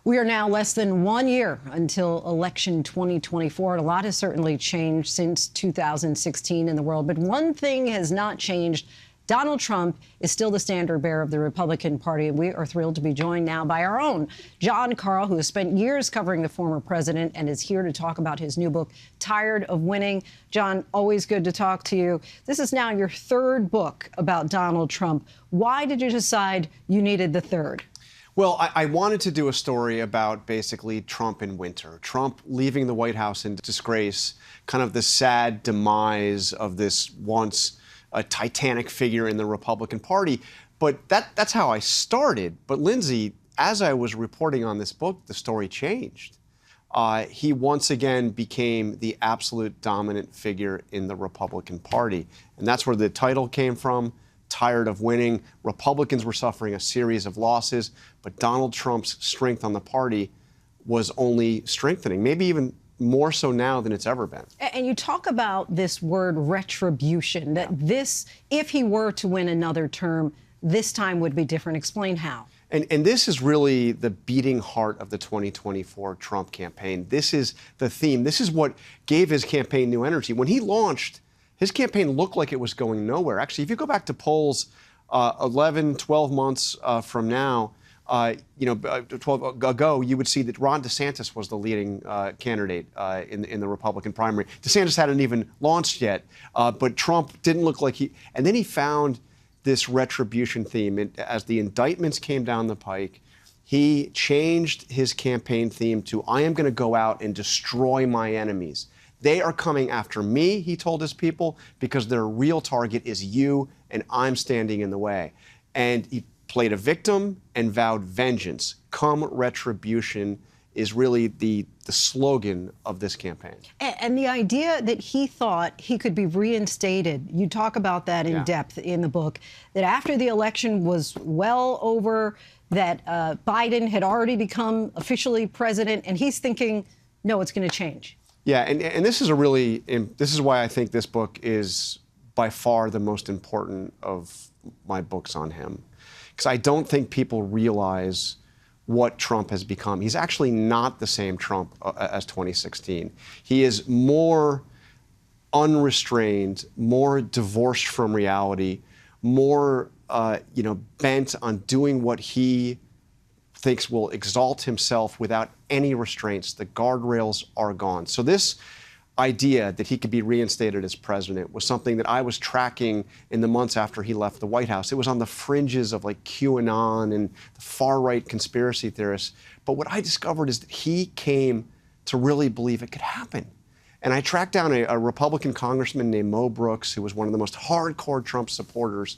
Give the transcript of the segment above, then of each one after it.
We are now less than 1 year until election 2024. And a lot has certainly changed since 2016 in the world. But one thing has not changed. Donald Trump is still the standard bearer of the Republican Party. And we are thrilled to be joined now by our own Jonathan Karl, who has spent years covering the former president and is here to talk about his new book, Tired of Winning. John, always good to talk to you. This is now your third book about Donald Trump. Why did you decide you needed the third? Well, I wanted to do a story about basically Trump in winter. Trump leaving the White House in disgrace, kind of the sad demise of this once a titanic figure in the Republican Party. But that's how I started. But Linsey, as I was reporting on this book, the story changed. He once again became the absolute dominant figure in the Republican Party. And that's where the title came from. Tired of winning. Republicans were suffering a series of losses, but Donald Trump's strength on the party was only strengthening, maybe even more so now than it's ever been. And you talk about this word retribution, that this, if he were to win another term, this time would be different. Explain how. And this is really the beating heart of the 2024 Trump campaign. This is the theme. This is what gave his campaign new energy. When he launched, his campaign looked like it was going nowhere. Actually, if you go back to polls 11, 12 months from now, 12 ago, you would see that Ron DeSantis was the leading candidate in the Republican primary. DeSantis hadn't even launched yet, but Trump didn't look like he. And then he found this retribution theme. As the indictments came down the pike, he changed his campaign theme to, I am going to go out and destroy my enemies. They are coming after me, he told his people, because their real target is you, and I'm standing in the way. And he played a victim and vowed vengeance. Come retribution is really the slogan of this campaign. And the idea that he thought he could be reinstated, you talk about that in depth in the book, that after the election was well over, that Biden had already become officially president, and he's thinking, no, it's going to change. Yeah, and this is why I think this book is by far the most important of my books on him. Because I don't think people realize what Trump has become. He's actually not the same Trump as 2016. He is more unrestrained, more divorced from reality, more bent on doing what he thinks will exalt himself without any restraints. The guardrails are gone. So this idea that he could be reinstated as president was something that I was tracking in the months after he left the White House. It was on the fringes of like QAnon and the far-right conspiracy theorists. But what I discovered is that he came to really believe it could happen. And I tracked down a Republican congressman named Mo Brooks, who was one of the most hardcore Trump supporters,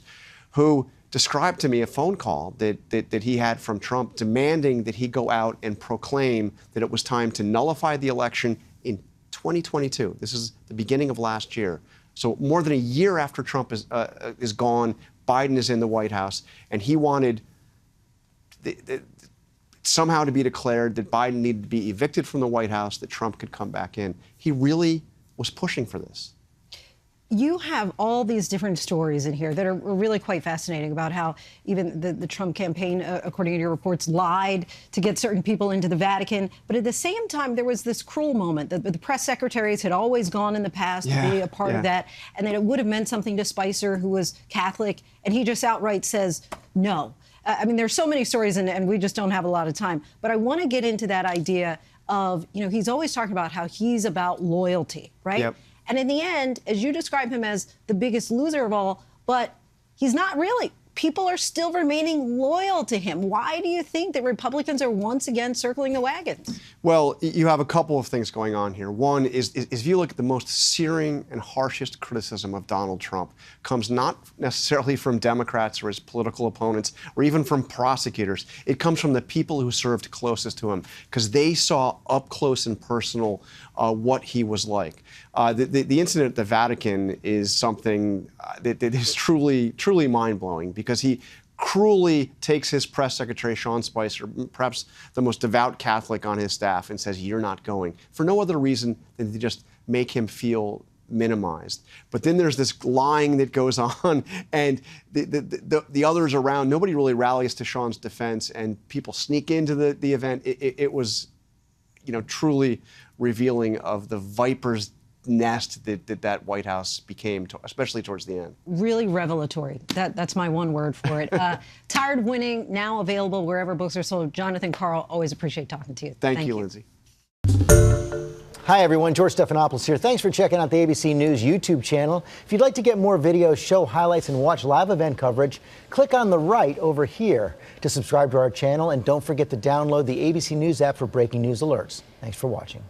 who described to me a phone call that he had from Trump demanding that he go out and proclaim that it was time to nullify the election in 2022. This is the beginning of last year. So more than a year after Trump is gone, Biden is in the White House, and he wanted somehow to be declared that Biden needed to be evicted from the White House, that Trump could come back in. He really was pushing for this. You have all these different stories in here that are really quite fascinating about how even the Trump campaign, according to your reports, lied to get certain people into the Vatican. But at the same time, there was this cruel moment that the press secretaries had always gone in the past to be a part of that, and that it would have meant something to Spicer, who was Catholic, and he just outright says no. I mean, there's so many stories, and we just don't have a lot of time. But I want to get into that idea of, he's always talking about how he's about loyalty, right? Yep. And in the end, as you describe him as the biggest loser of all, but he's not really. People are still remaining loyal to him. Why do you think that Republicans are once again circling the wagons? Well, you have a couple of things going on here. One is if you look at the most searing and harshest criticism of Donald Trump comes not necessarily from Democrats or his political opponents or even from prosecutors. It comes from the people who served closest to him because they saw up close and personal what he was like. The incident at the Vatican is something that is truly mind-blowing because he cruelly takes his press secretary, Sean Spicer, perhaps the most devout Catholic on his staff, and says, you're not going, for no other reason than to just make him feel minimized. But then there's this lying that goes on, and the others around, nobody really rallies to Sean's defense, and people sneak into the event. It was, truly revealing of the viper's nest that White House became, especially towards the end. Really revelatory. That's my one word for it. Tired Winning, now available wherever books are sold. Jonathan Karl, always appreciate talking to you. Thank you, Linsey. Hi, everyone. George Stephanopoulos here. Thanks for checking out the ABC News YouTube channel. If you'd like to get more videos, show highlights, and watch live event coverage, click on the right over here to subscribe to our channel. And don't forget to download the ABC News app for breaking news alerts. Thanks for watching.